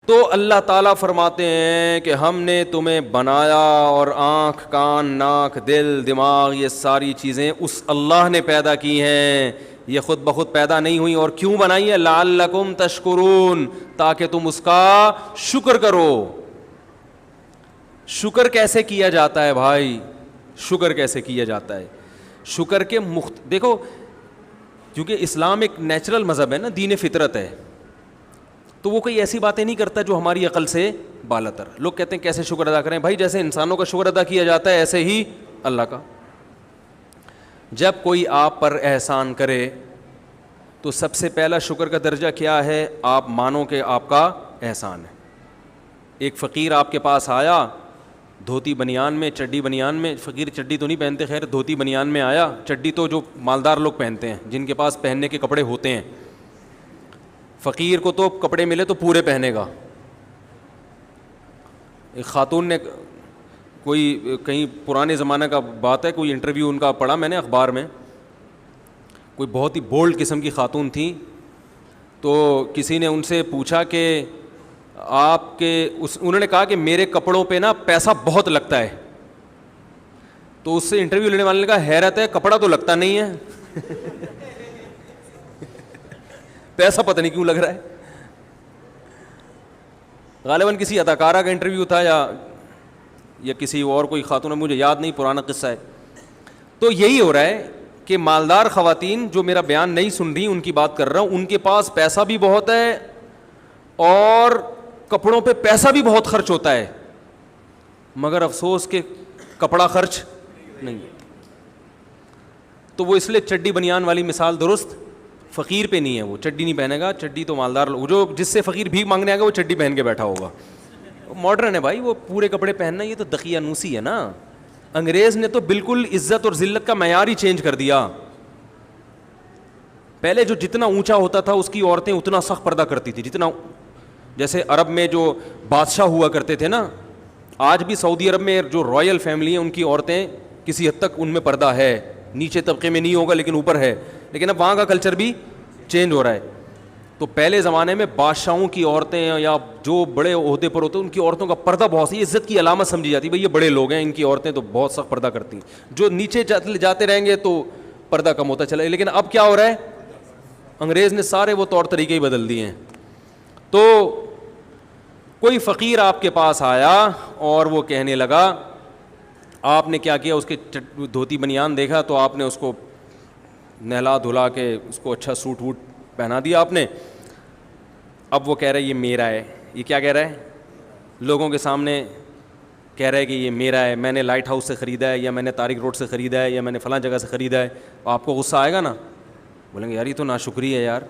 تو اللہ تعالیٰ فرماتے ہیں کہ ہم نے تمہیں بنایا اور آنکھ کان ناک دل دماغ یہ ساری چیزیں اس اللہ نے پیدا کی ہیں، یہ خود بخود پیدا نہیں ہوئی. اور کیوں بنائی ہے؟ لعلکم تشکرون، تاکہ تم اس کا شکر کرو. شکر کیسے کیا جاتا ہے بھائی؟ شکر کیسے کیا جاتا ہے؟ شکر کے دیکھو، کیونکہ اسلام ایک نیچرل مذہب ہے نا، دین فطرت ہے، تو وہ کوئی ایسی باتیں نہیں کرتا جو ہماری عقل سے بالاتر. لوگ کہتے ہیں کیسے شکر ادا کریں؟ بھائی جیسے انسانوں کا شکر ادا کیا جاتا ہے ایسے ہی اللہ کا. جب کوئی آپ پر احسان کرے تو سب سے پہلا شکر کا درجہ کیا ہے؟ آپ مانو کہ آپ کا احسان ہے. ایک فقیر آپ کے پاس آیا دھوتی بنیان میں، چڈی بنیان میں، فقیر چڈی تو نہیں پہنتے، خیر دھوتی بنیان میں آیا. چڈی تو جو مالدار لوگ پہنتے ہیں، جن کے پاس پہننے کے کپڑے ہوتے ہیں. فقیر کو تو کپڑے ملے تو پورے پہنے گا. ایک خاتون نے کوئی کہیں پرانے زمانہ کا بات ہے، کوئی انٹرویو ان کا پڑھا میں نے اخبار میں، کوئی بہت ہی بولڈ قسم کی خاتون تھیں. تو کسی نے ان سے پوچھا کہ آپ کے انہوں نے کہا کہ میرے کپڑوں پہ نا پیسہ بہت لگتا ہے. تو اس سے انٹرویو لینے والے نے کہا حیرت ہے، کپڑا تو لگتا نہیں ہے پیسہ پتہ نہیں کیوں لگ رہا ہے. غالباً کسی اداکارہ کا انٹرویو تھا یا کسی اور کوئی خاتون ہے، مجھے یاد نہیں، پرانا قصہ ہے. تو یہی ہو رہا ہے کہ مالدار خواتین جو میرا بیان نہیں سن رہی ان کی بات کر رہا ہوں، ان کے پاس پیسہ بھی بہت ہے اور کپڑوں پہ پیسہ بھی بہت خرچ ہوتا ہے، مگر افسوس کہ کپڑا خرچ نہیں. تو وہ اس لیے چڈی بنیان والی مثال درست فقیر پہ نہیں ہے. وہ چڈی نہیں پہنے گا، چڈی تو مالدار لوگ، جو جس سے فقیر بھیک مانگنے آئے گا وہ چڈی پہن کے بیٹھا ہوگا. ماڈرن ہے بھائی، وہ پورے کپڑے پہننا یہ تو دقیانوسی ہے نا. انگریز نے تو بالکل عزت اور ذلت کا معیار ہی چینج کر دیا. پہلے جو جتنا اونچا ہوتا تھا اس کی عورتیں اتنا سخت پردہ کرتی تھی، جتنا جیسے عرب میں جو بادشاہ ہوا کرتے تھے نا، آج بھی سعودی عرب میں جو رائل فیملی ہیں ان کی عورتیں کسی حد تک ان میں پردہ ہے، نیچے طبقے میں نہیں ہوگا لیکن اوپر ہے. لیکن اب وہاں کا کلچر بھی چینج ہو رہا ہے. تو پہلے زمانے میں بادشاہوں کی عورتیں یا جو بڑے عہدے پر ہوتے ہیں ان کی عورتوں کا پردہ بہت سی عزت کی علامت سمجھی جاتی ہے. بھائی یہ بڑے لوگ ہیں، ان کی عورتیں تو بہت سخت پردہ کرتی ہیں. جو نیچے جاتے رہیں گے تو پردہ کم ہوتا چلا. لیکن اب کیا ہو رہا ہے؟ انگریز نے سارے وہ طور طریقے ہی بدل دیے ہیں. تو کوئی فقیر آپ کے پاس آیا اور وہ کہنے لگا، آپ نے کیا کیا؟ اس کے دھوتی بنیان دیکھا تو آپ نے اس کو نہلا دھلا کے اس کو اچھا سوٹ ووٹ پہنا دیا آپ نے. اب وہ کہہ رہا ہے یہ میرا ہے. یہ کیا کہہ رہا ہے؟ لوگوں کے سامنے کہہ رہا ہے کہ یہ میرا ہے، میں نے لائٹ ہاؤس سے خریدا ہے، یا میں نے طارق روڈ سے خریدا ہے، یا میں نے فلاں جگہ سے خریدا ہے. آپ کو غصہ آئے گا نا، بولیں گے یار یہ تو ناشکری ہے یار.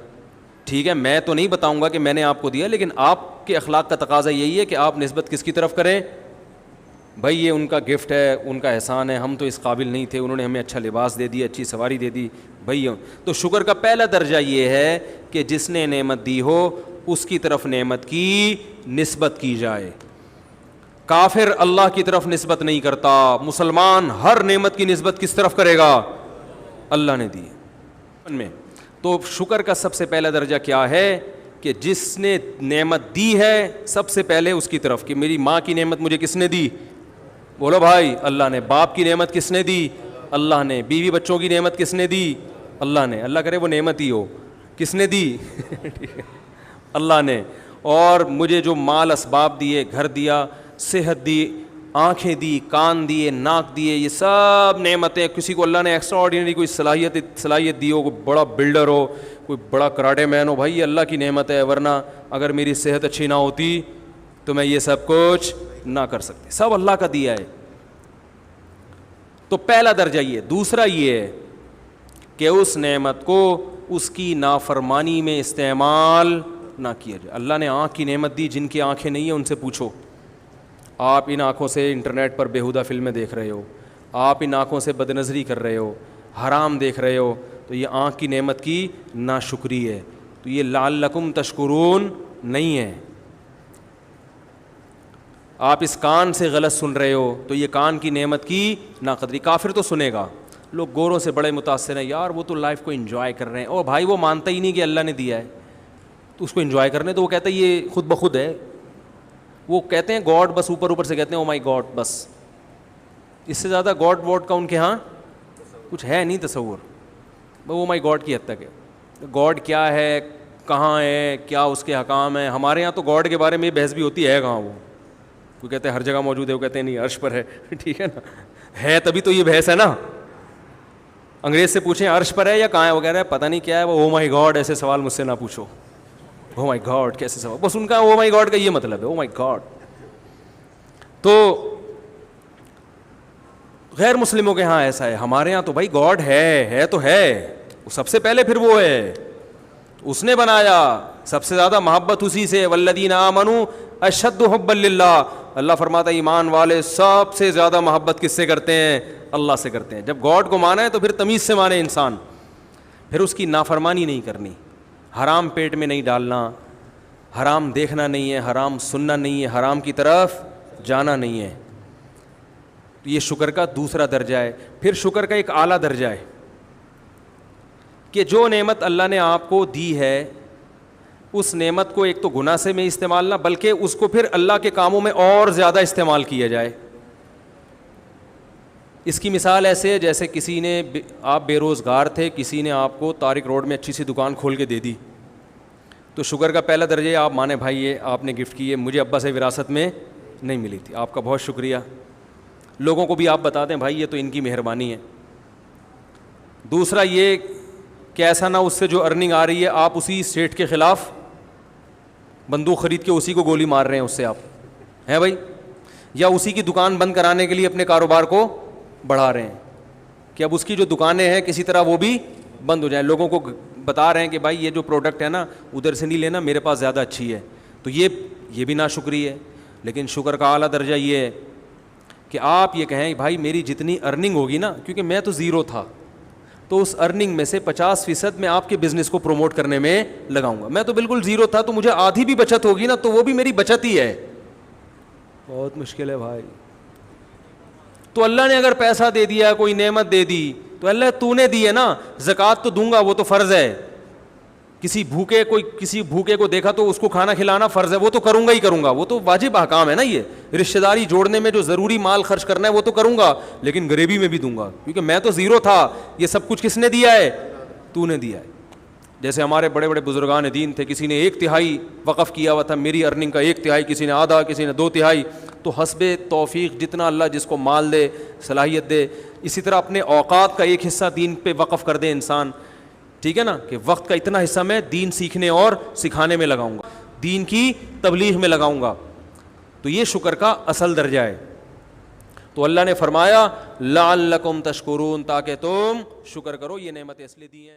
ٹھیک ہے میں تو نہیں بتاؤں گا کہ میں نے آپ کو دیا، لیکن آپ کے اخلاق کا تقاضا یہی ہے کہ آپ نسبت کس کی طرف کریں؟ بھائی یہ ان کا گفٹ ہے، ان کا احسان ہے، ہم تو اس قابل نہیں تھے، انہوں نے ہمیں اچھا لباس دے دیا، اچھی سواری دے دی. بھائی تو شکر کا پہلا درجہ یہ ہے کہ جس نے نعمت دی ہو اس کی طرف نعمت کی نسبت کی جائے. کافر اللہ کی طرف نسبت نہیں کرتا، مسلمان ہر نعمت کی نسبت کس طرف کرے گا؟ اللہ نے دی میں. تو شکر کا سب سے پہلا درجہ کیا ہے کہ جس نے نعمت دی ہے سب سے پہلے اس کی طرف، کہ میری ماں کی نعمت مجھے کس نے دی؟ بولو بھائی اللہ نے. باپ کی نعمت کس نے دی؟ اللہ نے. بیوی بچوں کی نعمت کس نے دی؟ اللہ نے. اللہ کرے وہ نعمت ہی ہو. کس نے دی؟ اللہ نے. اور مجھے جو مال اسباب دیے، گھر دیا، صحت دی، آنکھیں دی، کان دیے، ناک دیے، یہ سب نعمتیں. کسی کو اللہ نے ایکسٹرا آرڈینری کوئی صلاحیت دی ہو، کوئی بڑا بلڈر ہو، کوئی بڑا کراٹے مین ہو، بھائی یہ اللہ کی نعمت ہے، ورنہ اگر میری صحت اچھی نہ ہوتی تو میں یہ سب کچھ نہ کر سکتے. سب اللہ کا دیا ہے. تو پہلا درجہ یہ. دوسرا یہ ہے کہ اس نعمت کو اس کی نافرمانی میں استعمال نہ کیا جائے. اللہ نے آنکھ کی نعمت دی، جن کی آنکھیں نہیں ہیں ان سے پوچھو. آپ ان آنکھوں سے انٹرنیٹ پر بیہودہ فلمیں دیکھ رہے ہو، آپ ان آنکھوں سے بدنظری کر رہے ہو، حرام دیکھ رہے ہو، تو یہ آنکھ کی نعمت کی ناشکری ہے. تو یہ لعلکم تشکرون نہیں ہے. آپ اس کان سے غلط سن رہے ہو تو یہ کان کی نعمت کی ناقدری. کافر تو سنے گا. لوگ گوروں سے بڑے متاثر ہیں، یار وہ تو لائف کو انجوائے کر رہے ہیں. او بھائی وہ مانتا ہی نہیں کہ اللہ نے دیا ہے، تو اس کو انجوائے کرنے تو وہ کہتا ہے یہ خود بخود ہے. وہ کہتے ہیں گاڈ بس اوپر اوپر سے کہتے ہیں او مائی گاڈ بس, اس سے زیادہ گاڈ واڈ کا ان کے ہاں کچھ ہے نہیں تصور, او مائی گاڈ کی حد تک ہے. گاڈ کیا ہے, کہاں ہے, کیا اس کے حکام ہیں. ہمارے یہاں تو گاڈ کے بارے میں بحث بھی ہوتی ہے کہاں وہ, کوئی کہتے ہیں ہر جگہ موجود ہے, وہ کہتے ہیں نہیں عرش پر ہے. ٹھیک ہے نا, ہے تبھی تو یہ بحث ہے نا. انگریز سے پوچھیں عرش پر ہے یا کہاں ہے, وہ کہہ رہا ہے پتہ نہیں کیا ہے وہ, او مائی گاڈ ایسے سوال مجھ سے نہ پوچھو, او مائی گاڈ کیسے سوال, بس ان کا او مائی گاڈ کا یہ مطلب ہے, او مائی گاڈ. تو غیر مسلموں کے ہاں ایسا ہے, ہمارے ہاں تو بھائی گاڈ ہے تو ہے, سب سے پہلے پھر وہ ہے, اس نے بنایا, سب سے زیادہ محبت اسی سے. والذین آمنوا اشد حبا للہ, اللہ فرماتا ہے ایمان والے سب سے زیادہ محبت کس سے کرتے ہیں, اللہ سے کرتے ہیں. جب گاڈ کو مانا ہے تو پھر تمیز سے مانے انسان, پھر اس کی نافرمانی نہیں کرنی, حرام پیٹ میں نہیں ڈالنا, حرام دیکھنا نہیں ہے, حرام سننا نہیں ہے, حرام کی طرف جانا نہیں ہے. تو یہ شکر کا دوسرا درجہ ہے. پھر شکر کا ایک اعلیٰ درجہ ہے کہ جو نعمت اللہ نے آپ کو دی ہے, اس نعمت کو ایک تو گناہ سے میں استعمال نہ, بلکہ اس کو پھر اللہ کے کاموں میں اور زیادہ استعمال کیا جائے. اس کی مثال ایسے ہے جیسے کسی نے, آپ بے روزگار تھے, کسی نے آپ کو طارق روڈ میں اچھی سی دکان کھول کے دے دی, تو شکر کا پہلا درجہ آپ مانے بھائی یہ آپ نے گفٹ کی ہے, مجھے ابا سے وراثت میں نہیں ملی تھی, آپ کا بہت شکریہ. لوگوں کو بھی آپ بتا دیں بھائی یہ تو ان کی مہربانی ہے. دوسرا یہ کہ ایسا نہ اس سے جو ارننگ آ رہی ہے آپ اسی سیٹ کے خلاف بندوق خرید کے اسی کو گولی مار رہے ہیں, اس سے آپ ہیں بھائی, یا اسی کی دکان بند کرانے کے لیے اپنے کاروبار کو بڑھا رہے ہیں کہ اب اس کی جو دکانیں ہیں کسی طرح وہ بھی بند ہو جائیں. لوگوں کو بتا رہے ہیں کہ بھائی یہ جو پروڈکٹ ہے نا ادھر سے نہیں لینا, میرے پاس زیادہ اچھی ہے. تو یہ بھی ناشکری ہے. لیکن شکر کا اعلیٰ درجہ یہ ہے کہ آپ یہ کہیں بھائی میری جتنی ارننگ ہوگی نا, کیونکہ میں تو زیرو تھا, تو اس ارننگ میں سے 50% میں آپ کے بزنس کو پروموٹ کرنے میں لگاؤں گا. میں تو بالکل زیرو تھا, تو مجھے آدھی بھی بچت ہوگی نا تو وہ بھی میری بچت ہی ہے. بہت مشکل ہے بھائی. تو اللہ نے اگر پیسہ دے دیا, کوئی نعمت دے دی, تو اللہ تو نے دی ہے نا, زکوٰۃ تو دوں گا, وہ تو فرض ہے. کسی بھوکے کو دیکھا تو اس کو کھانا کھلانا فرض ہے, وہ تو کروں گا ہی کروں گا, وہ تو واجب احکام ہے نا. یہ رشتہ داری جوڑنے میں جو ضروری مال خرچ کرنا ہے وہ تو کروں گا, لیکن غریبی میں بھی دوں گا, کیونکہ میں تو زیرو تھا. یہ سب کچھ کس نے دیا ہے, تو نے دیا ہے. جیسے ہمارے بڑے بڑے بزرگان دین تھے, کسی نے 1/3 وقف کیا ہوا تھا, میری ارننگ کا 1/3, کسی نے آدھا, کسی نے 2/3. تو حسب توفیق جتنا اللہ جس کو مال دے, صلاحیت دے, اسی طرح اپنے اوقات کا ایک حصہ دین پہ وقف کر دے انسان. ٹھیک ہے نا, کہ وقت کا اتنا حصہ میں دین سیکھنے اور سکھانے میں لگاؤں گا, دین کی تبلیغ میں لگاؤں گا. تو یہ شکر کا اصل درجہ ہے. تو اللہ نے فرمایا لعلکم تشکرون, تاکہ تم شکر کرو, یہ نعمتیں اس لیے دی ہیں.